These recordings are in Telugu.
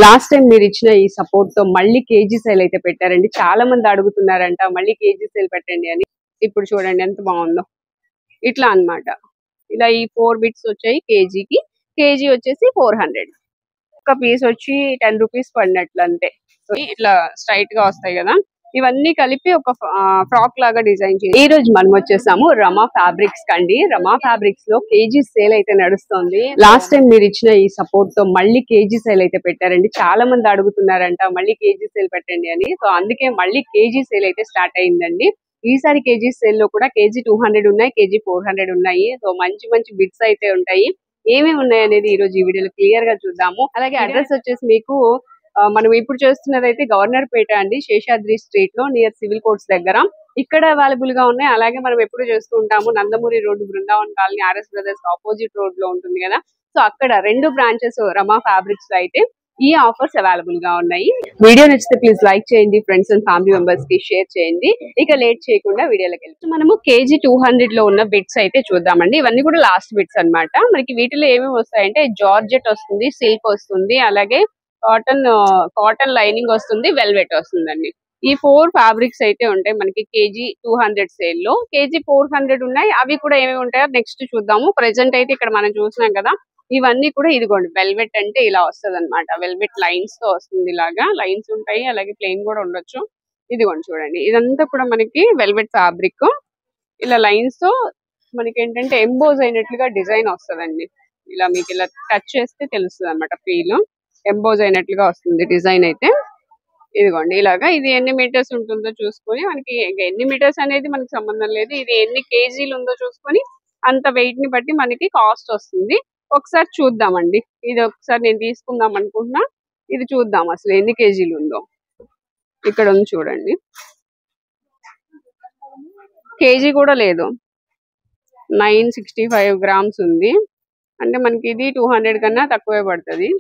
లాస్ట్ టైం మీరు ఇచ్చిన ఈ సపోర్ట్ తో మళ్ళీ కేజీ సేల్ అయితే పెట్టారండి. చాలా మంది అడుగుతున్నారంట మళ్ళీ కేజీ సేల్ పెట్టండి అని. ఇప్పుడు చూడండి ఎంత బాగుందో. ఇట్లా అన్నమాట. ఇలా ఈ 4 బిట్స్ వచ్చాయి కేజీకి. కేజీ వచ్చేసి 400. ఒక పీస్ వచ్చి 10 రూపీస్ పడినట్లు అంతే. ఇట్లా స్ట్రైట్ గా వస్తాయి కదా. ఇవన్నీ కలిపి ఒక ఫ్రాక్ లాగా డిజైన్ చేసి ఈ రోజు మనం వచ్చేసాము రమా ఫ్యాబ్రిక్స్ కండి. రమా ఫ్యాబ్రిక్స్ లో కేజీ సేల్ అయితే నడుస్తుంది. లాస్ట్ టైం మీరు ఇచ్చిన ఈ సపోర్ట్ తో మళ్ళీ కేజీ సేల్ అయితే పెట్టారండి. చాలా మంది అడుగుతున్నారంట మళ్ళీ కేజీ సేల్ పెట్టండి అని. సో అందుకే మళ్ళీ కేజీ సేల్ అయితే స్టార్ట్ అయిందండి. ఈసారి కేజీ సేల్ లో కూడా కేజీ 200 ఉన్నాయి, కేజీ 400 ఉన్నాయి. సో మంచి మంచి బిట్స్ అయితే ఉంటాయి. ఏమేమి ఉన్నాయి అనేది ఈ రోజు ఈ వీడియోలో క్లియర్ గా చూద్దాము. అలాగే అడ్రస్ వచ్చేసి మీకు మనం ఇప్పుడు చేస్తున్నది అయితే గవర్నర్ పేట అండి, శేషాద్రి స్ట్రీట్ లో నియర్ సివిల్ కోర్ట్స్ దగ్గర. ఇక్కడ అవైలబుల్ గా ఉన్నాయి. అలాగే మనం ఎప్పుడు చేస్తూ ఉంటాము Nandamuri road, Brindavan colony, RS brothers opposite road లో ఉంటుంది కదా. సో అక్కడ 2 బ్రాంచెస్ రమా ఫ్యాబ్రిక్స్ లో అయితే ఈ ఆఫర్స్ అవైలబుల్ గా ఉన్నాయి. వీడియో నచ్చితే ప్లీజ్ లైక్ చేయండి, ఫ్రెండ్స్ అండ్ ఫ్యామిలీ మెంబర్స్ కి షేర్ చేయండి. ఇక లేట్ చేయకుండా వీడియోలోకి వెళ్తాం. మనము కేజీ 200 లో ఉన్న బిట్స్ అయితే చూద్దామండి. ఇవన్నీ కూడా లాస్ట్ బిట్స్ అన్నమాట. మనకి వీటిలో ఏమేమి వస్తాయంటే జార్జెట్ వస్తుంది, సిల్క్ వస్తుంది, అలాగే కాటన్ లైనింగ్ వస్తుంది, వెల్వెట్ వస్తుందండి. ఈ 4 ఫ్యాబ్రిక్స్ అయితే ఉంటాయి మనకి కేజీ 200 సేల్ లో. కేజీ 400 ఉన్నాయి. అవి కూడా ఏమేమి ఉంటాయో నెక్స్ట్ చూద్దాము. ప్రెసెంట్ అయితే ఇక్కడ మనం చూసినాం కదా, ఇవన్నీ కూడా ఇదిగోండి వెల్వెట్ అంటే ఇలా వస్తుంది అనమాట. వెల్వెట్ లైన్స్ తో వస్తుంది. ఇలాగా లైన్స్ ఉంటాయి, అలాగే ప్లెయిన్ కూడా ఉండొచ్చు. ఇదిగోండి చూడండి, ఇదంతా కూడా మనకి వెల్వెట్ ఫ్యాబ్రిక్. ఇలా లైన్స్ తో మనకి ఏంటంటే ఎంబోజ్ అయినట్లుగా డిజైన్ వస్తుందండి. ఇలా మీకు ఇలా టచ్ చేస్తే తెలుస్తుంది అనమాట. ఫీల్ ఎంబోజ్ అయినట్లుగా వస్తుంది డిజైన్ అయితే. ఇదిగోండి ఇలాగా. ఇది ఎన్ని మీటర్స్ ఉంటుందో చూసుకొని, మనకి ఎన్ని మీటర్స్ అనేది మనకి సంబంధం లేదు, ఇది ఎన్ని కేజీలు ఉందో చూసుకొని అంత వెయిట్ ని బట్టి మనకి కాస్ట్ వస్తుంది. ఒకసారి చూద్దామండి. ఇది ఒకసారి నేను తీసుకుందాం అనుకుంటున్నా. ఇది చూద్దాం అసలు ఎన్ని కేజీలు ఉందో. ఇక్కడ ఉంది చూడండి, కేజీ కూడా లేదు, 965 గ్రామ్స్ ఉంది. అంటే మనకి ఇది 200 కన్నా తక్కువే పడుతుంది.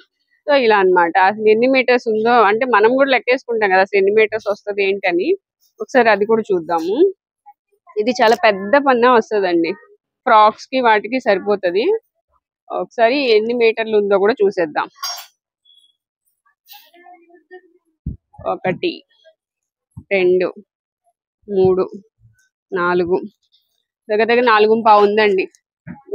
సో ఇలా అన్నమాట. అసలు ఎన్ని మీటర్స్ ఉందో అంటే మనం కూడా లెక్కేసుకుంటాం కదా అసలు ఎన్ని మీటర్స్ వస్తుంది ఏంటని. ఒకసారి అది కూడా చూద్దాము. ఇది చాలా పెద్ద పన్నా వస్తుందండి, ఫ్రాక్స్ కి వాటికి సరిపోతుంది. ఒకసారి ఎన్ని మీటర్లు ఉందో కూడా చూసేద్దాం. 1 2 3 4 దగ్గర 4.25 ఉందండి.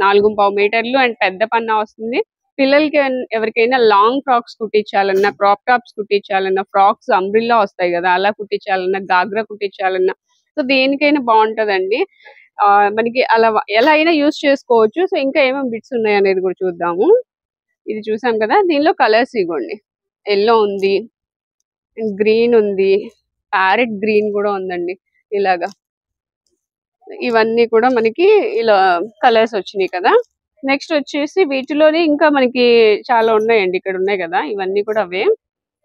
4.25 మీటర్లు అండ్ పెద్ద పన్నా వస్తుంది. పిల్లలకి ఎవరికైనా లాంగ్ ఫ్రాక్స్ కుట్టించాలన్నా, క్రాప్ టాప్స్ కుట్టించాలన్నా, ఫ్రాక్స్ అంబ్రిల్లా వస్తాయి కదా అలా కుట్టించాలన్నా, గాగ్రా కుట్టించాలన్నా, సో దేనికైనా బాగుంటదండి. మనకి అలా ఎలా అయినా యూజ్ చేసుకోవచ్చు. సో ఇంకా ఏమేమి బిట్స్ ఉన్నాయి అనేది కూడా చూద్దాము. ఇది చూసాం కదా, దీనిలో కలర్స్ ఇవ్వండి. ఎల్లో ఉంది, గ్రీన్ ఉంది, ప్యారెట్ గ్రీన్ కూడా ఉందండి. ఇలాగా ఇవన్నీ కూడా మనకి ఇలా కలర్స్ వచ్చినాయి కదా. నెక్స్ట్ వచ్చేసి వీటిలోనే ఇంకా మనకి చాలా ఉన్నాయండి. ఇక్కడ ఉన్నాయి కదా, ఇవన్నీ కూడా అవే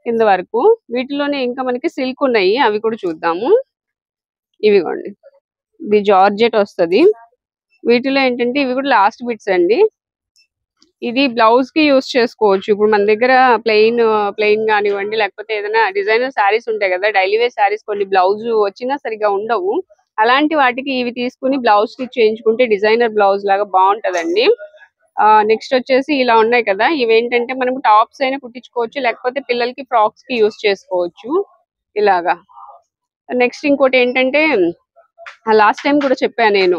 కింద వరకు. వీటిలోనే ఇంకా మనకి సిల్క్ ఉన్నాయి, అవి కూడా చూద్దాము. ఇవిగోండి, ఇది జార్జెట్ వస్తుంది. వీటిలో ఏంటంటే ఇవి కూడా లాస్ట్ బిట్స్ అండి. ఇది బ్లౌజ్ కి యూస్ చేసుకోవచ్చు. ఇప్పుడు మన దగ్గర ప్లెయిన్ కానివ్వండి, లేకపోతే ఏదైనా డిజైనర్ శారీస్ ఉంటాయి కదా, డైలీ వేర్ శారీస్, కొన్ని బ్లౌజ్ వచ్చినా సరిగా ఉండవు. అలాంటి వాటికి ఇవి తీసుకుని బ్లౌజ్ స్టిచ్ చేయించుకుంటే డిజైనర్ బ్లౌజ్ లాగా బాగుంటదండి. నెక్స్ట్ వచ్చేసి ఇలా ఉన్నాయి కదా, ఇవేంటంటే మనం టాప్స్ అయినా కుట్టించుకోవచ్చు, లేకపోతే పిల్లలకి ఫ్రాక్స్ కి యూస్ చేసుకోవచ్చు ఇలాగా. నెక్స్ట్ ఇంకోటి ఏంటంటే లాస్ట్ టైం కూడా చెప్పాను నేను,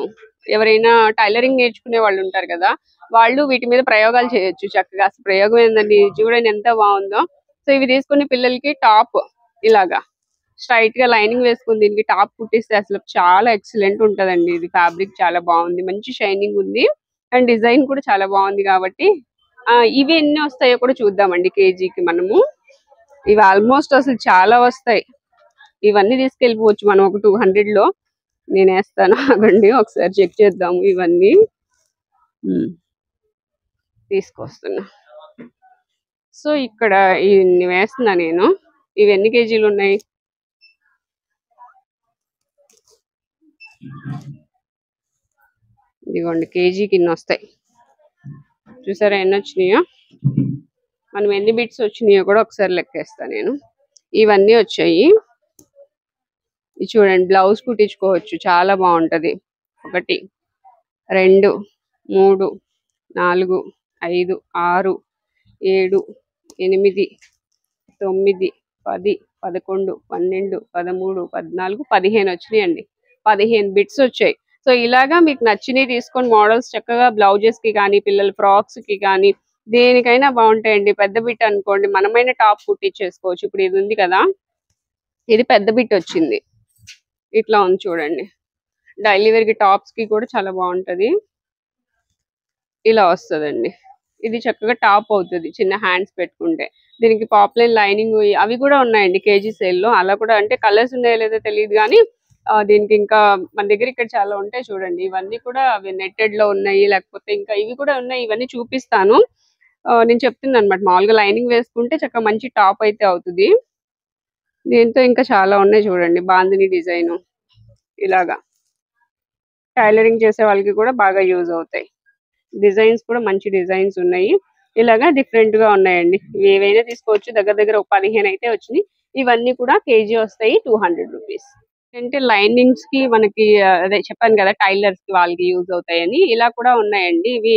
ఎవరైనా టైలరింగ్ నేర్చుకునే వాళ్ళు ఉంటారు కదా, వాళ్ళు వీటి మీద ప్రయోగాలు చేయొచ్చు చక్కగా. అసలు ప్రయోగం ఏందండి, చూడండి ఎంత బాగుందో. సో ఇవి తీసుకుని పిల్లలకి టాప్ ఇలాగా స్ట్రైట్ గా లైనింగ్ వేసుకుని దీనికి టాప్ కుట్టిస్తే అసలు చాలా ఎక్సలెంట్ ఉంటదండి. ఇది ఫ్యాబ్రిక్ చాలా బాగుంది, మంచి షైనింగ్ ఉంది, అండ్ డిజైన్ కూడా చాలా బాగుంది. కాబట్టి ఇవి ఎన్ని వస్తాయో కూడా చూద్దామండి కేజీకి మనము. ఇవి ఆల్మోస్ట్ అసలు చాలా వస్తాయి. ఇవన్నీ తీసుకెళ్ళిపోవచ్చు మనం ఒక 200 లో. నేను వేస్తాను ఆగండి, ఒకసారి చెక్ చేద్దాము. ఇవన్నీ తీసుకొస్తున్నా. సో ఇక్కడ ఇన్ని వేస్తున్నా నేను. ఇవి ఎన్ని కేజీలు ఉన్నాయి? ఇదిగోండి, కేజీకి ఇన్ని వస్తాయి. చూసారా ఎన్ని వచ్చినాయో? మనం ఎన్ని బిట్స్ వచ్చినాయో కూడా ఒకసారి లెక్కేస్తా నేను. ఇవన్నీ వచ్చాయి. ఇది చూడండి, బ్లౌజ్ కుట్టించుకోవచ్చు, చాలా బాగుంటది. 1 2 3 4 5 6 7 8 9, 10, 11, 12, 13, 14, 15 వచ్చినాయండి. 15 బిట్స్ వచ్చాయి. సో ఇలాగా మీకు నచ్చినవి తీసుకొని మోడల్స్ చక్కగా బ్లౌజెస్ కి కానీ పిల్లల ఫ్రాక్స్ కి కానీ దేనికైనా బాగుంటాయండి. పెద్ద బిట్ అనుకోండి మనమైనా టాప్ కుట్టించేసుకోవచ్చు. ఇప్పుడు ఇది ఉంది కదా, ఇది పెద్ద బిట్ వచ్చింది. ఇట్లా ఉంది చూడండి. డైలీ వేర్ కి టాప్స్ కి కూడా చాలా బాగుంటది. ఇలా వస్తుందండి. ఇది చక్కగా టాప్ అవుతుంది చిన్న హ్యాండ్స్ పెట్టుకుంటే. దీనికి పాప్లైన్ లైనింగ్ అవి కూడా ఉన్నాయండి కేజీ సేల్ లో. అలా కూడా అంటే కలర్స్ ఉన్నాయో లేదో తెలియదు కానీ దీనికి ఇంకా మన దగ్గర ఇక్కడ చాలా ఉంటాయి చూడండి. ఇవన్నీ కూడా అవి నెట్టెడ్ లో ఉన్నాయి, లేకపోతే ఇంకా ఇవి కూడా ఉన్నాయి. ఇవన్నీ చూపిస్తాను. నేను చెప్తున్నాను అనమాట. మామూలుగా లైనింగ్ వేసుకుంటే చక్కగా మంచి టాప్ అయితే అవుతుంది. దీంతో ఇంకా చాలా ఉన్నాయి చూడండి. బాందిని డిజైన్ ఇలాగా టైలరింగ్ చేసే వాళ్ళకి కూడా బాగా యూజ్ అవుతాయి. డిజైన్స్ కూడా మంచి డిజైన్స్ ఉన్నాయి. ఇలాగా డిఫరెంట్ గా ఉన్నాయండి. ఏవైనా తీసుకోవచ్చు. దగ్గర దగ్గర ఒక 15 అయితే వచ్చినాయి. ఇవన్నీ కూడా కేజీ వస్తాయి 200 రూపీస్. అంటే లైనింగ్స్ కి మనకి అదే చెప్పాను కదా, టైలర్స్ కి వాళ్ళకి యూజ్ అవుతాయని. ఇలా కూడా ఉన్నాయండి. ఇవి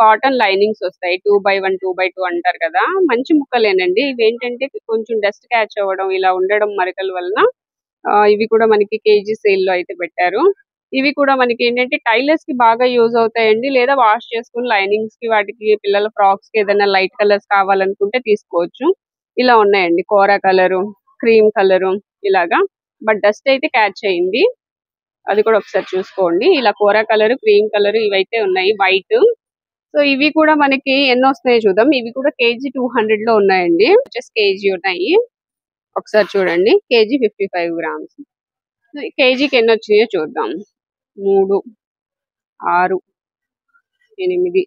కాటన్ లైనింగ్స్ వస్తాయి. 2x1 2x2 అంటారు కదా, మంచి ముక్కలేనండి. ఇవి ఏంటంటే కొంచెం డస్ట్ క్యాచ్ అవ్వడం ఇలా ఉండడం మరకల వలన ఇవి కూడా మనకి కేజీ సేల్ లో అయితే పెట్టారు. ఇవి కూడా మనకి ఏంటంటే టైలర్స్ కి బాగా యూజ్ అవుతాయండి. లేదా వాష్ చేసుకుని లైనింగ్స్ కి వాటికి పిల్లల ఫ్రాక్స్ కి ఏదైనా లైట్ కలర్స్ కావాలనుకుంటే తీసుకోవచ్చు. ఇలా ఉన్నాయండి. కోరా కలరు, క్రీమ్ కలరు ఇలాగా. బట్ డస్ట్ అయితే క్యాచ్ అయింది. అది కూడా ఒకసారి చూసుకోండి. ఇలా కోరా కలర్, క్రీమ్ కలర్ ఇవైతే ఉన్నాయి. వైట్. సో ఇవి కూడా మనకి ఎన్ని వస్తున్నాయో చూద్దాం. ఇవి కూడా కేజీ 200 లో ఉన్నాయండి. వచ్చేసి కేజీ ఉన్నాయి. ఒకసారి చూడండి. KG 55 grams. కేజీకి ఎన్ని వచ్చినాయో చూద్దాం. 3, 6, 8,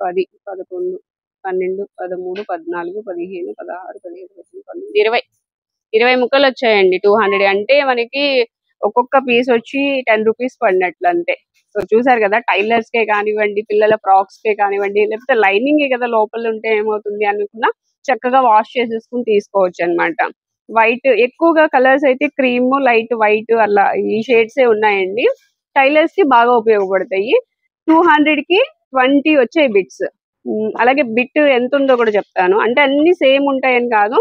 10, 11, 12, 13, 14, 15, 16, 17, 18, 19, 20 ముక్కలు వచ్చాయండి. 200 అంటే మనకి ఒక్కొక్క పీస్ వచ్చి 10 రూపీస్ పడినట్లు అంతే. సో చూసారు కదా, టైలర్స్ కే కానివ్వండి, పిల్లల ఫ్రాక్స్ కే కానివ్వండి, లేకపోతే లైనింగ్ కదా లోపల ఉంటే ఏమవుతుంది అనుకున్నా చక్కగా వాష్ చేసేసుకుని తీసుకోవచ్చు అన్నమాట. వైట్ ఎక్కువగా కలర్స్ అయితే క్రీమ్, లైట్ వైట్ అలా ఈ షేడ్స్ ఉన్నాయండి. టైలర్స్ కి బాగా ఉపయోగపడతాయి. 200 కి 20 వచ్చాయి బిట్స్. అలాగే బిట్ ఎంత ఉందో కూడా చెప్తాను. అంటే అన్ని సేమ్ ఉంటాయని కాదు.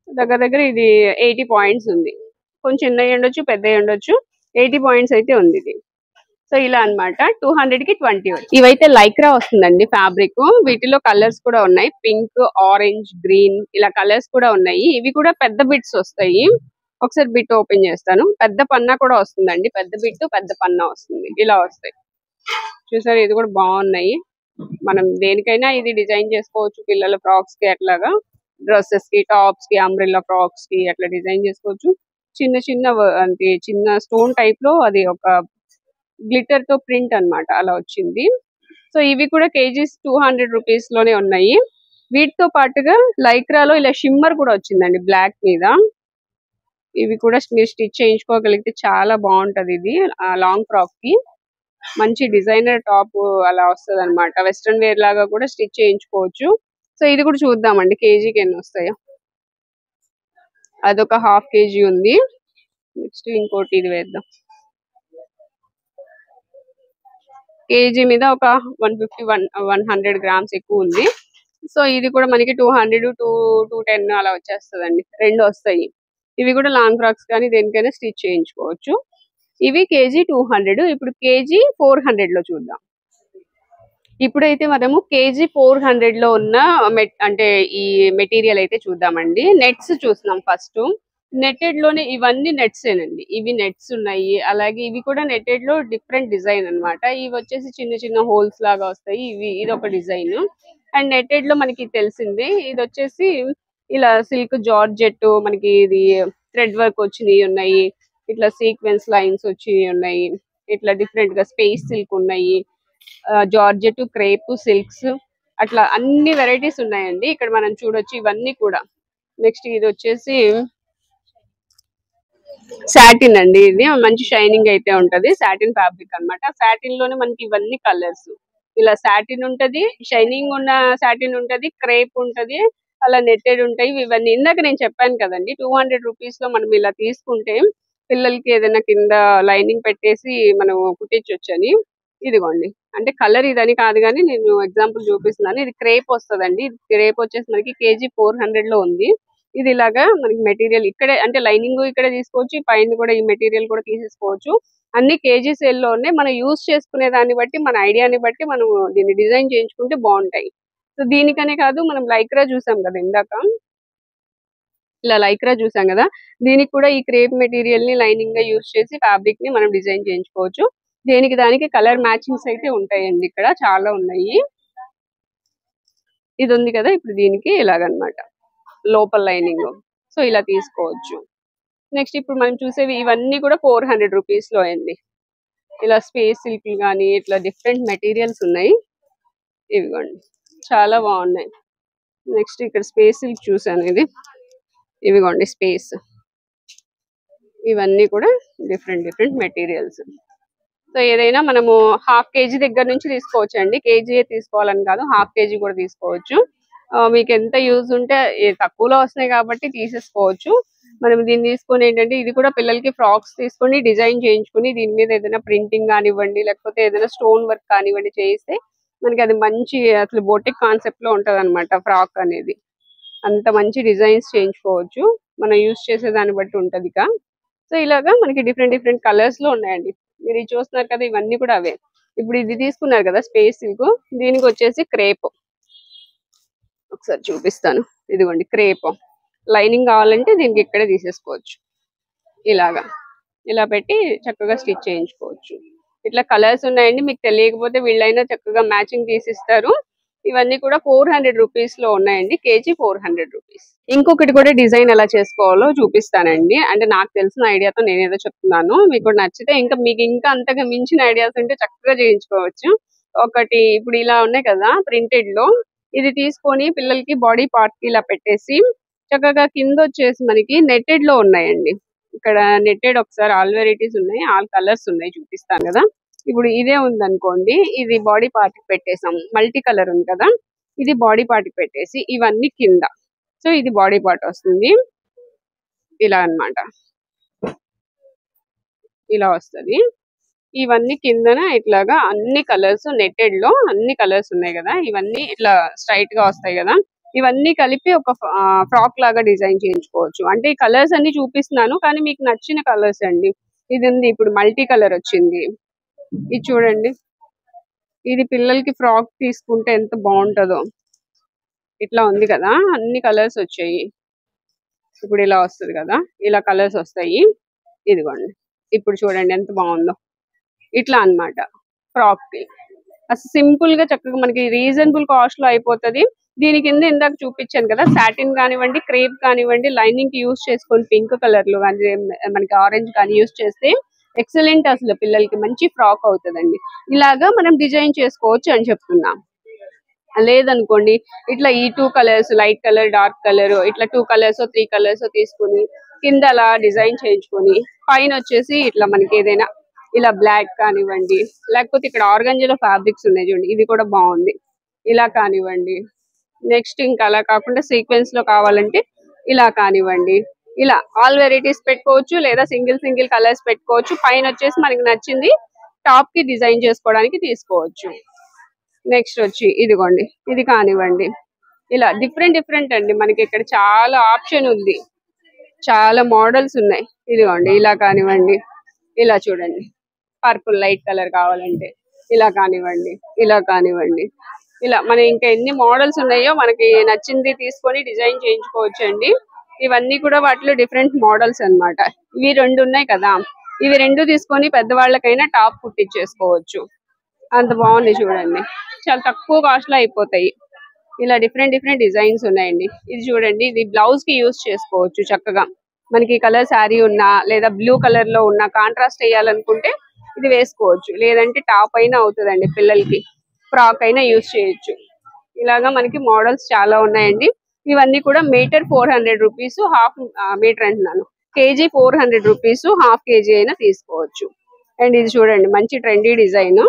దగ్గర దగ్గర ఇది 80 పాయింట్స్ ఉంది. కొంచెం చిన్నవి ఉండొచ్చు, పెద్దవి ఉండొచ్చు. 80 పాయింట్స్ అయితే ఉంది ఇది. సో ఇలా అన్నమాట. 200 కి 20. ఇవైతే లైక్రా వస్తుందండి ఫ్యాబ్రిక్. వీటిలో కలర్స్ కూడా ఉన్నాయి. పింక్, ఆరెంజ్, గ్రీన్ ఇలా కలర్స్ కూడా ఉన్నాయి. ఇవి కూడా పెద్ద బిట్స్ వస్తాయి. ఒకసారి బిట్ ఓపెన్ చేస్తాను. పెద్ద పన్నా కూడా వస్తుందండి. పెద్ద బిట్, పెద్ద పన్నా వస్తుంది. ఇలా వస్తాయి చూసారు. ఇది కూడా బాగున్నాయి. మనం దేనికైనా ఇది డిజైన్ చేసుకోవచ్చు. పిల్లల ఫ్రాక్స్ కి అట్లాగా, డ్రెస్సెస్ కి, టాప్స్ కి, అంబ్రెల్లా ఫ్రాక్స్ కి అట్లా డిజైన్ చేసుకోవచ్చు. చిన్న చిన్న అంటే చిన్న స్టోన్ టైప్ లో అది ఒక గ్లిటర్ తో ప్రింట్ అన్నమాట అలా వచ్చింది. సో ఇవి కూడా కేజీస్ 200 రూపీస్ లోనే ఉన్నాయి. వీటితో పాటుగా లైక్రాలో ఇలా షిమ్మర్ కూడా వచ్చిందండి బ్లాక్ మీద. ఇవి కూడా మీరు స్టిచ్ చేయించుకోగలిగితే చాలా బాగుంటది. ఇది లాంగ్ ఫ్రాక్ కి మంచి డిజైనర్ టాప్ అలా వస్తుంది అనమాట. వెస్ట్రన్ వేర్ లాగా కూడా స్టిచ్ చేయించుకోవచ్చు. సో ఇది కూడా చూద్దామండి కేజీకి ఎన్ని వస్తాయో. అదొక ½ కేజీ ఉంది. నెక్స్ట్ ఇంకోటి ఇది వేద్దాం. కేజీ మీద ఒక 150 100 గ్రామ్స్ ఎక్కువ ఉంది. సో ఇది కూడా మనకి 200 210 అలా వచ్చేస్తుందండి. 2 వస్తాయి. ఇవి కూడా లాంగ్ ఫ్రాక్స్ కానీ దేనికైనా స్టిచ్ చేయించుకోవచ్చు. ఇవి కేజీ 200. ఇప్పుడు కేజీ 400 లో చూద్దాం. ఇప్పుడైతే మనము కేజీ 400 లో ఉన్న అంటే ఈ మెటీరియల్ అయితే చూద్దామండి. నెట్స్ చూస్తున్నాం ఫస్ట్. నెట్టెడ్ లోనే ఇవన్నీ నెట్స్ ఏనండి. ఇవి నెట్స్ ఉన్నాయి. అలాగే ఇవి కూడా నెట్టెడ్ లో డిఫరెంట్ డిజైన్ అన్నమాట. ఇవి వచ్చేసి చిన్న చిన్న హోల్స్ లాగా వస్తాయి. ఇది ఒక డిజైన్. అండ్ నెట్టెడ్ లో మనకి తెలిసిందే. ఇది వచ్చేసి ఇలా సిల్క్ జార్జెట్, మనకి ఇది థ్రెడ్ వర్క్ వచ్చినవి ఉన్నాయి. ఇట్లా సీక్వెన్స్ లైన్స్ వచ్చినవి ఉన్నాయి. ఇట్లా డిఫరెంట్ గా స్పేస్ సిల్క్ ఉన్నాయి. జార్జెట్, క్రేప్, సిల్క్స్ అట్లా అన్ని వెరైటీస్ ఉన్నాయండి. ఇక్కడ మనం చూడొచ్చు ఇవన్నీ కూడా. నెక్స్ట్ ఇది వచ్చేసి సాటిన్ అండి. ఇది మంచి షైనింగ్ అయితే ఉంటది. సాటిన్ ఫ్యాబ్రిక్ అన్నమాట. సాటిన్ లోనే మనకి ఇవన్నీ కలర్స్. ఇలా సాటిన్ ఉంటది, షైనింగ్ ఉన్న సాటిన్ ఉంటది, క్రేప్ ఉంటది, అలా నెట్టెడ్ ఉంటాయి. ఇవన్నీ ఇందాక నేను చెప్పాను కదండి. 200 రూపీస్ లో మనం ఇలా తీసుకుంటే పిల్లలకి ఏదైనా కింద లైనింగ్ పెట్టేసి మనం కుట్టించవచ్చు అని. ఇదిగోండి. అంటే కలర్ ఇదని కాదు కానీ నేను ఎగ్జాంపుల్ చూపిస్తున్నాను. ఇది క్రేప్ వస్తుందండి. ఇది క్రేప్ వచ్చేసి మనకి కేజీ 400 లో ఉంది. ఇది ఇలాగా మనకి మెటీరియల్ ఇక్కడే అంటే లైనింగ్ ఇక్కడే తీసుకోవచ్చు, పైన కూడా ఈ మెటీరియల్ కూడా తీసేసుకోవచ్చు. అన్ని కేజీ సేల్ లో ఉన్నాయి. మనం యూజ్ చేసుకునే దాన్ని బట్టి మన ఐడియాని బట్టి మనం దీన్ని డిజైన్ చేయించుకుంటే బాగుంటాయి. సో దీనికనే కాదు, మనం లైక్రా చూసాం కదా ఇందాక, ఇలా లైక్రా చూసాం కదా, దీనికి కూడా ఈ క్రేప్ మెటీరియల్ ని లైనింగ్ గా యూజ్ చేసి ఫ్యాబ్రిక్ ని మనం డిజైన్ చేయించుకోవచ్చు. దేనికి దానికి కలర్ మ్యాచింగ్స్ అయితే ఉంటాయండి, ఇక్కడ చాలా ఉన్నాయి. ఇది ఉంది కదా, ఇప్పుడు దీనికి ఇలాగనమాట లోపల లైనింగ్. సో ఇలా తీసుకోవచ్చు. నెక్స్ట్ ఇప్పుడు మనం చూసేవి ఇవన్నీ కూడా 400 రూపీస్ లో అండి. ఇలా స్పేస్ సిల్క్ కానీ ఇట్లా డిఫరెంట్ మెటీరియల్స్ ఉన్నాయి. ఇవిగోండి చాలా బాగున్నాయి. నెక్స్ట్ ఇక్కడ స్పేస్ సిల్క్ చూసాను, ఇవిగోండి స్పేస్. ఇవన్నీ కూడా డిఫరెంట్ డిఫరెంట్ మెటీరియల్స్. సో ఏదైనా మనము హాఫ్ కేజీ దగ్గర నుంచి తీసుకోవచ్చు అండి, కేజీ తీసుకోవాలని కాదు, హాఫ్ కేజీ కూడా తీసుకోవచ్చు. మీకు ఎంత యూజ్ ఉంటే, తక్కువలో వస్తున్నాయి కాబట్టి తీసేసుకోవచ్చు. మనం దీన్ని తీసుకొని ఏంటంటే, ఇది కూడా పిల్లలకి ఫ్రాక్స్ తీసుకొని డిజైన్ చేయించుకుని దీని మీద ఏదైనా ప్రింటింగ్ కానివ్వండి, లేకపోతే ఏదైనా స్టోన్ వర్క్ కానివ్వండి చేయిస్తే మనకి అది మంచి అసలు బోటిక్ కాన్సెప్ట్ లో ఉంటది అనమాట. ఫ్రాక్ అనేది అంత మంచి డిజైన్స్ చేయించుకోవచ్చు, మనం యూజ్ చేసే దాన్ని బట్టి ఉంటది ఇక. సో ఇలాగా మనకి డిఫరెంట్ డిఫరెంట్ కలర్స్ లో ఉన్నాయండి. మీరు ఇది చూస్తున్నారు కదా, ఇవన్నీ కూడా అవే. ఇప్పుడు ఇది తీసుకున్నారు కదా స్పేస్ సిల్క్, దీనికి వచ్చేసి క్రేప్. ఒకసారి చూపిస్తాను, ఇదిగోండి క్రేప్. లైనింగ్ కావాలంటే దీనికి ఇక్కడే తీసేసుకోవచ్చు. ఇలాగా ఇలా పెట్టి చక్కగా స్టిచ్ చేయించుకోవచ్చు. ఇట్లా కలర్స్ ఉన్నాయండి, మీకు తెలియకపోతే వీళ్ళైనా చక్కగా మ్యాచింగ్ తీసిస్తారు. ఇవన్నీ కూడా 400 రూపీస్ లో ఉన్నాయండి, కేజీ 400 రూపీస్. ఇంకొకటి కూడా డిజైన్ ఎలా చేసుకోవాలో చూపిస్తానండి. అంటే నాకు తెలిసిన ఐడియాతో నేనేదో చెప్తున్నాను, మీకు కూడా నచ్చితే ఇంకా మీకు ఇంకా అంతగా మించిన ఐడియాస్ ఉంటే చక్కగా చేయించుకోవచ్చు. ఒకటి ఇప్పుడు ఇలా ఉన్నాయి కదా ప్రింటెడ్ లో, ఇది తీసుకొని పిల్లలకి బాడీ పార్ట్ కి ఇలా పెట్టేసి చక్కగా కింద వచ్చేసి మనకి నెట్టెడ్ లో ఉన్నాయండి. ఇక్కడ నెట్టెడ్ ఒకసారి ఆల్ వెరైటీస్ ఉన్నాయి, ఆల్ కలర్స్ ఉన్నాయి, చూపిస్తాను కదా. ఇప్పుడు ఇదే ఉంది అనుకోండి, ఇది బాడీ పార్ట్ కి పెట్టేసాం, మల్టీ కలర్ ఉంది కదా, ఇది బాడీ పార్ట్ కి పెట్టేసి ఇవన్నీ కింద. సో ఇది బాడీ పార్ట్ వస్తుంది ఇలా అన్నమాట, ఇలా వస్తుంది. ఇవన్నీ కిందన ఇట్లాగా అన్ని కలర్స్ నెట్టెడ్ లో అన్ని కలర్స్ ఉన్నాయి కదా, ఇవన్నీ ఇట్లా స్ట్రైట్ గా వస్తాయి కదా, ఇవన్నీ కలిపి ఒక ఫ్రాక్ లాగా డిజైన్ చేయించుకోవచ్చు. అంటే ఈ కలర్స్ అన్ని చూపిస్తున్నాను కానీ మీకు నచ్చిన కలర్స్ అండి. ఇది ఉంది ఇప్పుడు మల్టీ కలర్ వచ్చింది, ఇది చూడండి. ఇది పిల్లలకి ఫ్రాక్ తీసుకుంటే ఎంత బాగుంటుందో. ఇట్లా ఉంది కదా, అన్ని కలర్స్ వచ్చాయి. ఇప్పుడు ఇలా వస్తుంది కదా, ఇలా కలర్స్ వస్తాయి. ఇదిగోండి ఇప్పుడు చూడండి ఎంత బాగుందో. ఇట్లా అన్నమాట ఫ్రాక్ కి అసలు సింపుల్ గా చక్కగా మనకి రీజనబుల్ కాస్ట్ లో అయిపోతుంది. దీని కింద ఇందాక చూపించాను కదా, సాటిన్ కానివ్వండి, క్రేప్ కానివ్వండి, లైనింగ్ కి యూజ్ చేసుకొని పింక్ కలర్ లో కానీ మనకి ఆరెంజ్ కానీ యూజ్ చేస్తే ఎక్సలెంట్, అసలు పిల్లలకి మంచి ఫ్రాక్ అవుతుందండి. ఇలాగా మనం డిజైన్ చేసుకోవచ్చు అని చెప్తున్నాం. లేదనుకోండి ఇట్లా ఈ 2 colours light colour dark colour ఇట్లా 2 కలర్స్ 3 కలర్స్ తీసుకుని కింద అలా డిజైన్ చేయించుకొని పైన వచ్చేసి ఇట్లా మనకి ఏదైనా ఇలా బ్లాక్ కానివ్వండి, లేకపోతే ఇక్కడ ఆర్గంజాలో ఫ్యాబ్రిక్స్ ఉన్నాయి చూడండి, ఇది కూడా బాగుంది, ఇలా కానివ్వండి. నెక్స్ట్ ఇంకా అలా కాకుండా సీక్వెన్స్ లో కావాలంటే ఇలా కానివ్వండి. ఇలా ఆల్ వెరైటీస్ పెట్టుకోవచ్చు, లేదా సింగిల్ సింగిల్ కలర్స్ పెట్టుకోవచ్చు. పైన వచ్చేసి మనకి నచ్చింది టాప్ కి డిజైన్ చేసుకోవడానికి తీసుకోవచ్చు. నెక్స్ట్ వచ్చి ఇదిగోండి ఇది కానివ్వండి. ఇలా డిఫరెంట్ డిఫరెంట్ అండి, మనకి ఇక్కడ చాలా ఆప్షన్ ఉంది, చాలా మోడల్స్ ఉన్నాయి. ఇదిగోండి ఇలా కానివ్వండి, ఇలా చూడండి పర్పుల్ లైట్ కలర్ కావాలంటే ఇలా కానివ్వండి, ఇలా కానివ్వండి. ఇలా మన ఇంకా ఎన్ని మోడల్స్ ఉన్నాయో మనకి నచ్చింది తీసుకొని డిజైన్ చేయించుకోవచ్చు అండి. ఇవన్నీ కూడా వాటిలో డిఫరెంట్ మోడల్స్ అన్నమాట. ఇవి 2 ఉన్నాయి కదా, ఇవి 2 తీసుకొని పెద్దవాళ్ళకైనా టాప్ కుట్టించేసుకోవచ్చు. అంత బాగుంది చూడండి, చాలా తక్కువ కాస్ట్ లో అయిపోతాయి. ఇలా డిఫరెంట్ డిఫరెంట్ డిజైన్స్ ఉన్నాయండి. ఇది చూడండి, ఇది బ్లౌజ్ కి యూజ్ చేసుకోవచ్చు చక్కగా. మనకి కలర్ శారీ ఉన్నా లేదా బ్లూ కలర్ లో ఉన్న కాంట్రాస్ట్ వేయాలనుకుంటే ఇది వేసుకోవచ్చు, లేదంటే టాప్ అయినా అవుతుందండి, పిల్లలకి ఫ్రాక్ అయినా యూజ్ చేయొచ్చు. ఇలాగా మనకి మోడల్స్ చాలా ఉన్నాయండి. ఇవన్నీ కూడా మీటర్ 400 రూపీస్, హాఫ్ మీటర్ అంటున్నాను, కేజీ 400 రూపీస్, హాఫ్ కేజీ అయినా తీసుకోవచ్చు. అండ్ ఇది చూడండి మంచి ట్రెండీ డిజైన్,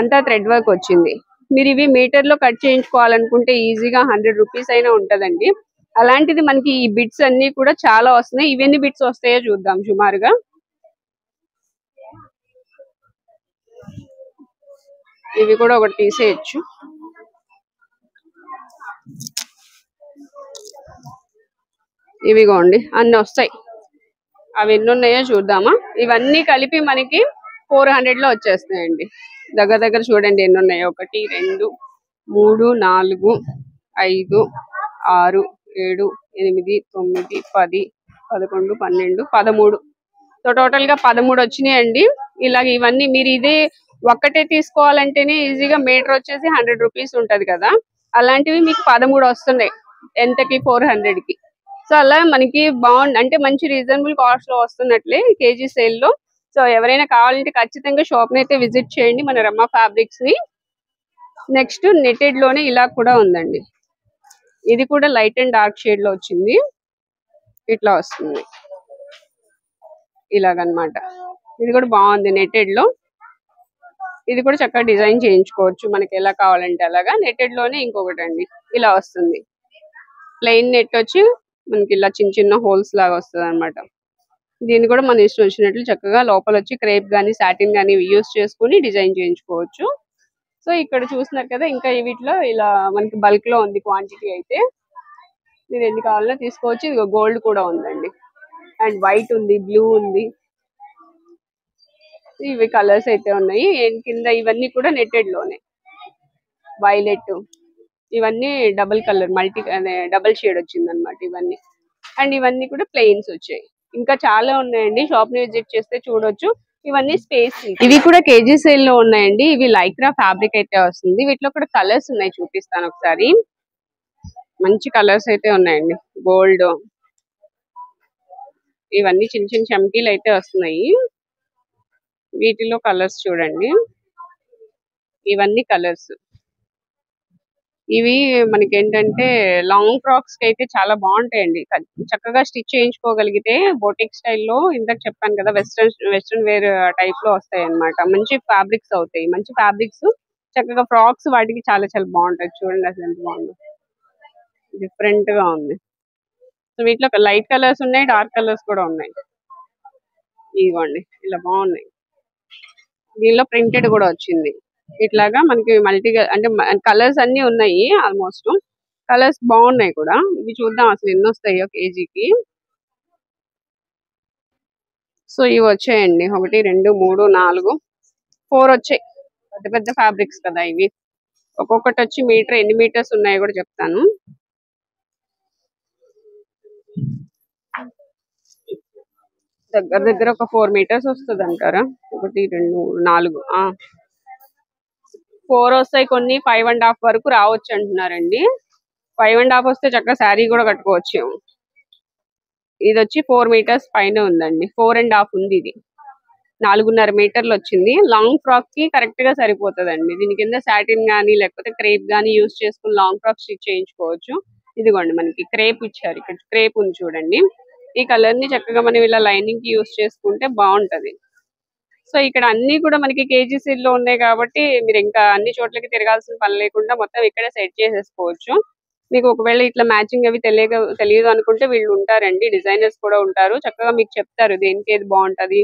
అంతా థ్రెడ్ వర్క్ వచ్చింది. మీరు ఇవి మీటర్ లో కట్ చేయించుకోవాలనుకుంటే ఈజీగా 100 రూపీస్ అయినా ఉంటదండి. అలాంటిది మనకి ఈ బిట్స్ అన్ని కూడా చాలా వస్తున్నాయి. ఇవన్నీ బిట్స్ వస్తాయో చూద్దాం సుమారుగా. ఇవి కూడా ఒకటి తీసేయచ్చు. ఇవిగోండి అన్ని వస్తాయి. అవి ఎన్ని ఉన్నాయో చూద్దామా. ఇవన్నీ కలిపి మనకి 400 లో వచ్చేస్తాయండి. దగ్గర దగ్గర చూడండి ఎన్ని ఉన్నాయో. 1 2 3 4 5 6 7 8 9 10 11 12 13. సో టోటల్ గా 13 వచ్చినాయండి. ఇలాగ ఇవన్నీ మీరు ఇదే ఒక్కటే తీసుకోవాలంటేనే ఈజీగా మీటర్ వచ్చేసి 100 రూపీస్ ఉంటది కదా, అలాంటివి మీకు 13 వస్తున్నాయి. ఎంతకి? 400 కి. సో అలా మనకి బాగుంది అంటే మంచి రీజనబుల్ కాస్ట్ లో వస్తున్నట్లే కేజీ సేల్ లో. సో ఎవరైనా కావాలంటే ఖచ్చితంగా షాప్ ని అయితే విజిట్ చేయండి, మన రమ ఫ్యాబ్రిక్స్ ని. నెక్స్ట్ నెటెడ్ లోనే ఇలా కూడా ఉందండి. ఇది కూడా లైట్ అండ్ డార్క్ షేడ్ లో వచ్చింది. ఇట్లా వస్తుంది ఇలాగనమాట. ఇది కూడా బాగుంది నెటెడ్ లో. ఇది కూడా చక్కగా డిజైన్ చేయించుకోవచ్చు మనకి ఎలా కావాలంటే అలాగా. నెటెడ్ లోనే ఇంకొకటి అండి ఇలా వస్తుంది. ప్లెయిన్ నెట్ వచ్చి మనకి ఇలా చిన్న చిన్న హోల్స్ లాగా వస్తుంది అనమాట. దీన్ని కూడా మన ఇష్టం వచ్చినట్లు చక్కగా లోపల వచ్చి క్రేప్ గానీ సాటిన్ గానీ యూస్ చేసుకుని డిజైన్ చేయించుకోవచ్చు. సో ఇక్కడ చూస్తున్నారు కదా, ఇంకా వీటిలో ఇలా మనకి బల్క్ లో ఉంది క్వాంటిటీ అయితే. మీరు ఎన్ని కావాలన్నా తీసుకోవచ్చు. ఇది గోల్డ్ కూడా ఉందండి, అండ్ వైట్ ఉంది, బ్లూ ఉంది. ఇవి కలర్స్ అయితే ఉన్నాయి. కింద ఇవన్నీ కూడా నెటెడ్ లోనే. వైలెట్ ఇవన్నీ double colour multi double shade వచ్చింది అనమాట ఇవన్నీ. అండ్ ఇవన్నీ కూడా ప్లెయిన్స్ వచ్చాయి. ఇంకా చాలా ఉన్నాయండి, షాప్ ని విజిట్ చేస్తే చూడొచ్చు. ఇవన్నీ స్పేస్. ఇవి కూడా కేజీ సేల్ లో ఉన్నాయండి. ఇవి లైక్రా ఫ్యాబ్రిక్ అయితే వస్తుంది. వీటిలో కూడా కలర్స్ ఉన్నాయి, చూపిస్తాను ఒకసారి. మంచి కలర్స్ అయితే ఉన్నాయండి. గోల్డ్, ఇవన్నీ చిన్న చిన్న చమ్కీలు అయితే వస్తున్నాయి. వీటిలో కలర్స్ చూడండి, ఇవన్నీ కలర్స్. ఇవి మనకి ఏంటంటే లాంగ్ ఫ్రాక్స్ కి అయితే చాలా బాగుంటాయండి. చక్కగా స్టిచ్ చేయించుకోగలిగితే బోటిక్ స్టైల్లో, ఇందాక చెప్పాను కదా వెస్ట్రన్ వేర్ టైప్ లో వస్తాయి అన్నమాట. మంచి ఫ్యాబ్రిక్స్ అవుతాయి. మంచి ఫ్యాబ్రిక్స్ చక్కగా ఫ్రాక్స్ వాటికి చాలా చాలా బాగుంటాయి. చూడండి అసలు ఎంత బాగుందో, డిఫరెంట్ గా ఉంది. సో వీటిలో లైట్ కలర్స్ ఉన్నాయి, డార్క్ కలర్స్ కూడా ఉన్నాయి. ఇవ్వండి ఇలా బాగున్నాయి. దీనిలో ప్రింటెడ్ కూడా వచ్చింది. ఇట్లాగా మనకి మల్టీ అంటే కలర్స్ అన్ని ఉన్నాయి. ఆల్మోస్ట్ కలర్స్ బాగున్నాయి కూడా. ఇవి చూద్దాం అసలు ఎన్ని వస్తాయో కేజీకి. సో ఇవి వచ్చాయండి 1 2 3 4 4 వచ్చాయి. పెద్ద పెద్ద ఫ్యాబ్రిక్స్ కదా ఇవి. ఒక్కొక్కటి వచ్చి మీటర్, ఎన్ని మీటర్స్ ఉన్నాయో కూడా చెప్తాను. దగ్గర దగ్గర ఒక 4 మీటర్స్ వస్తుంది అంటారా? 1 2 3 4 4 వస్తాయి. కొన్ని 5.5 వరకు రావచ్చు అంటున్నారండి. 5.5 వస్తే చక్కగా శారీ కూడా కట్టుకోవచ్చు. ఇది వచ్చి 4 మీటర్స్ పైన ఉందండి. 4.5 ఉంది. ఇది 4.5 మీటర్లు వచ్చింది. లాంగ్ ఫ్రాక్ కి కరెక్ట్ గా సరిపోతుందండి. దీని కింద సాటిన్ గానీ లేకపోతే క్రేప్ గానీ యూజ్ చేసుకుని లాంగ్ ఫ్రాక్ స్టిచ్ చేయించుకోవచ్చు. ఇదిగోండి మనకి క్రేప్ ఇచ్చారు. ఇక్కడ క్రేప్ ఉంది చూడండి. ఈ కలర్ ని చక్కగా మనం ఇలా లైనింగ్ కి యూజ్ చేసుకుంటే బాగుంటది. సో ఇక్కడ అన్ని కూడా మనకి కేజీ సీల్ లో ఉన్నాయి కాబట్టి మీరు ఇంకా అన్ని చోట్లకి తిరగాల్సిన పని లేకుండా మొత్తం ఇక్కడే సెట్ చేసేసుకోవచ్చు. మీకు ఒకవేళ ఇట్లా మ్యాచింగ్ అవి తెలియదు అనుకుంటే వీళ్ళు ఉంటారండి, డిజైనర్స్ కూడా ఉంటారు. చక్కగా మీకు చెప్తారు దేనికి ఏది బాగుంటది,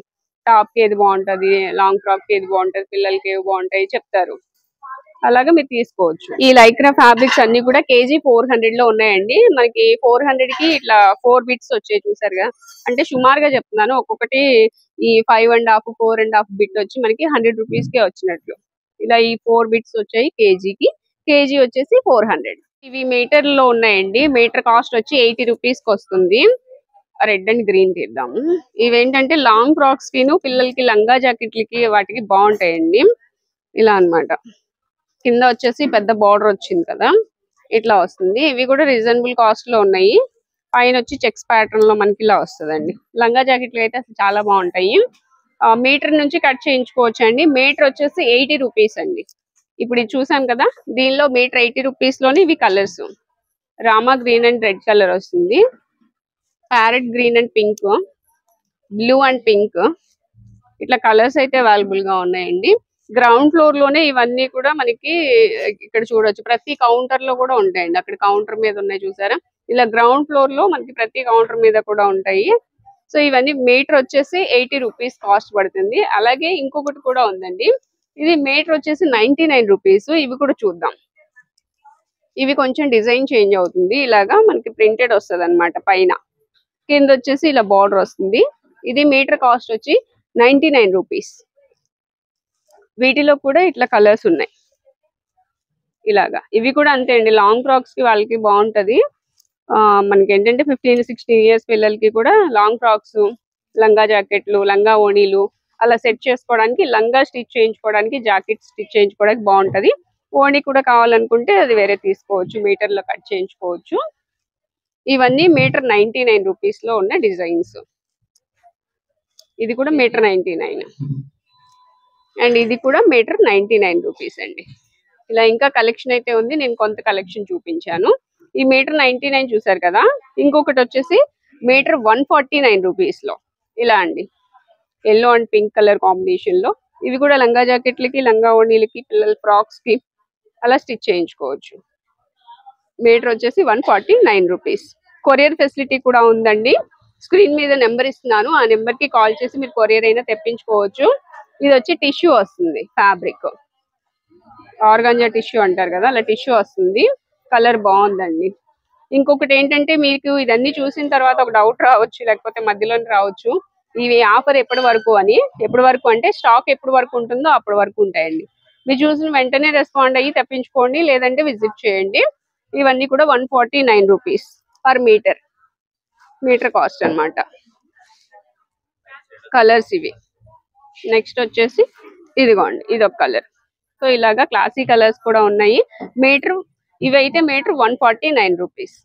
టాప్ కి ఏది బాగుంటది, లాంగ్ ఫ్రాక్ కి ఏది బాగుంటది, పిల్లలకి ఏవి బాగుంటాయి చెప్తారు. అలాగా మీరు తీసుకోవచ్చు. ఈ లైక్రా ఫ్యాబ్రిక్స్ అన్ని కూడా కేజీ 400 లో ఉన్నాయండి. మనకి 400 కి ఇట్లా 4 బిట్స్ వచ్చాయి చూసారుగా. అంటే సుమారుగా చెప్తున్నాను, ఒక్కొక్కటి ఈ 5.5 4.5 బిట్ వచ్చి మనకి 100 రూపీస్ కే వచ్చినట్లు. ఇలా ఈ 4 బిట్స్ వచ్చాయి కేజీకి. కేజీ వచ్చేసి 400. ఇవి మీటర్ లో ఉన్నాయండి. మీటర్ కాస్ట్ వచ్చి 80 రూపీస్ కి వస్తుంది. రెడ్ అండ్ గ్రీన్ తీద్దాము. ఇవేంటంటే లాంగ్ ఫ్రాక్స్ కి, పిల్లలకి లంగా జాకెట్లకి వాటికి బాగుంటాయండి. ఇలా అన్నమాట. కింద వచ్చేసి పెద్ద బార్డర్ వచ్చింది కదా, ఇట్లా వస్తుంది. ఇవి కూడా రీజనబుల్ కాస్ట్ లో ఉన్నాయి. పైన వచ్చి చెక్స్ ప్యాటర్న్ లో మనకి ఇలా వస్తుందండి. లంగా జాకెట్లు అయితే అసలు చాలా బాగుంటాయి. మీటర్ నుంచి కట్ చేయించుకోవచ్చు అండి. మీటర్ వచ్చేసి 80 రూపీస్ అండి. ఇప్పుడు ఇది చూసాం కదా, దీనిలో మీటర్ 80 రూపీస్ లోని ఇవి colours. Rama green and red colour వస్తుంది, parrot green and pink, blue and pink, ఇట్లా కలర్స్ అయితే అవైలబుల్ గా ఉన్నాయండి. గ్రౌండ్ ఫ్లోర్ లోనే ఇవన్నీ కూడా మనకి ఇక్కడ చూడొచ్చు. ప్రతి కౌంటర్ లో కూడా ఉంటాయండి. అక్కడ కౌంటర్ మీద ఉన్నాయి చూసారా, ఇలా గ్రౌండ్ ఫ్లోర్ లో మనకి ప్రతి కౌంటర్ మీద కూడా ఉంటాయి. సో ఇవన్నీ మీటర్ వచ్చేసి 80 రూపీస్ కాస్ట్ పడుతుంది. అలాగే ఇంకొకటి కూడా ఉందండి, ఇది మీటర్ వచ్చేసి 99 రూపీస్. ఇవి కూడా చూద్దాం. ఇవి కొంచెం డిజైన్ చేంజ్ అవుతుంది. ఇలాగా మనకి ప్రింటెడ్ వస్తుంది అనమాట పైన. కింద వచ్చేసి ఇలా బార్డర్ వస్తుంది. ఇది మీటర్ కాస్ట్ వచ్చి 99 రూపీస్. వీటిలో కూడా ఇట్లా కలర్స్ ఉన్నాయి. ఇలాగా ఇవి కూడా అంతే అండి, లాంగ్ ఫ్రాక్స్ కి వాళ్ళకి బాగుంటది. మనకి ఏంటంటే 15-16 ఇయర్స్ పిల్లలకి కూడా లాంగ్ ఫ్రాక్స్, లంగా జాకెట్లు, లంగా ఓణీలు అలా సెట్ చేసుకోవడానికి, లంగా స్టిచ్ చేయించుకోవడానికి, జాకెట్ స్టిచ్ చేయించుకోవడానికి బాగుంటది. ఓణీ కూడా కావాలనుకుంటే అది వేరే తీసుకోవచ్చు, మీటర్ లో కట్ చేయించుకోవచ్చు. ఇవన్నీ మీటర్ 99 రూపీస్ లో ఉన్న డిజైన్స్. ఇది కూడా మీటర్ 99 అండ్ ఇది కూడా మీటర్ 99 రూపీస్ అండి. ఇలా ఇంకా కలెక్షన్ అయితే ఉంది, నేను కొంత కలెక్షన్ చూపించాను. ఈ మీటర్ 99 చూసారు కదా, ఇంకొకటి వచ్చేసి మీటర్ 149 రూపీస్ లో ఇలా అండి, yellow and pink colour combination లో. ఇవి కూడా లంగా జాకెట్లకి, లంగా ఓణీలకి, పిల్లల ఫ్రాక్స్ కి అలా స్టిచ్ చేయించుకోవచ్చు. మీటర్ వచ్చేసి 149 రూపీస్. కొరియర్ ఫెసిలిటీ కూడా ఉందండి. స్క్రీన్ మీద నెంబర్ ఇస్తున్నాను, ఆ నెంబర్ కి కాల్ చేసి మీరు కొరియర్ అయినా తెప్పించుకోవచ్చు. ఇది వచ్చి టిష్యూ వస్తుంది, ఫ్యాబ్రిక్ ఆర్గాంజా టిష్యూ అంటారు కదా, అలా టిష్యూ వస్తుంది. కలర్ బాగుందండి. ఇంకొకటి ఏంటంటే, మీకు ఇదన్నీ చూసిన తర్వాత ఒక డౌట్ రావచ్చు, లేకపోతే మధ్యలోనే రావచ్చు, ఇవి ఆఫర్ ఎప్పటి వరకు అని. ఎప్పటి వరకు అంటే స్టాక్ ఎప్పటి వరకు ఉంటుందో అప్పటి వరకు ఉంటాయండి. మీరు చూసిన వెంటనే రెస్పాండ్ అయ్యి తెప్పించుకోండి, లేదంటే విజిట్ చేయండి. ఇవన్నీ కూడా 149 rupees per metre, metre cost అన్నమాట. కలర్స్ ఇవి. నెక్స్ట్ వచ్చేసి ఇదిగోండి, ఇదొక కలర్. సో ఇలాగా క్లాసీ కలర్స్ కూడా ఉన్నాయి. మీటర్ ఇవైతే మీటర్ 149 రూపీస్.